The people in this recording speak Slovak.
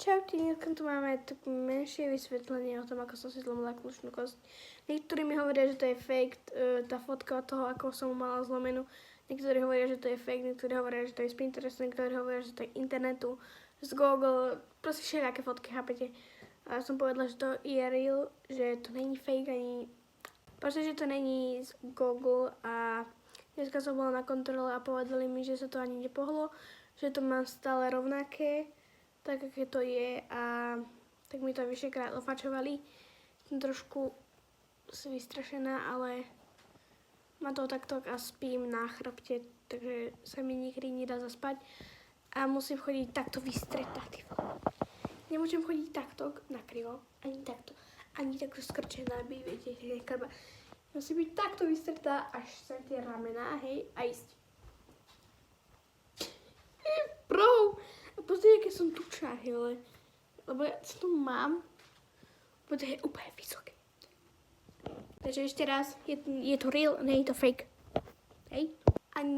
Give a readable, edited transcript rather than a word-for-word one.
Čaute, dneska tu máme tak menšie vysvetlenie o tom, ako som si zlomila kľúčnú kosť. Niektorí mi hovoria, že to je fake, tá fotka toho, ako som mala zlomenú. Niektorí hovoria, že to je fake, niektorí hovoria, že to je z Pinterestu, niektorí hovoria, že to je internetu, z Google, proste všelijaké fotky, chápete. A som povedala, že to je real, že to není fake ani... Proste, že to není z Google a dneska som bola na kontrole a povedali mi, že sa to ani nepohlo, že to mám stále rovnaké, tak aké to je a tak mi to vyšekrát ofačovali. Som trošku vystrašená, ale má to takto a spím na chrbte, takže sa mi nikdy nedá zaspať a musím chodiť takto vystretá. Nemôžem chodiť takto nakrivo, ani takto skrčená, aby viete, že je krba. Musím byť takto vystretá, až sa tie ramená, hej, a ísť. Bro! A pozri, aké som tučná, hele. Lebo ja to mám, lebo to je úplne vysoké. Takže ešte raz, je to real, nie je to fake. Hej?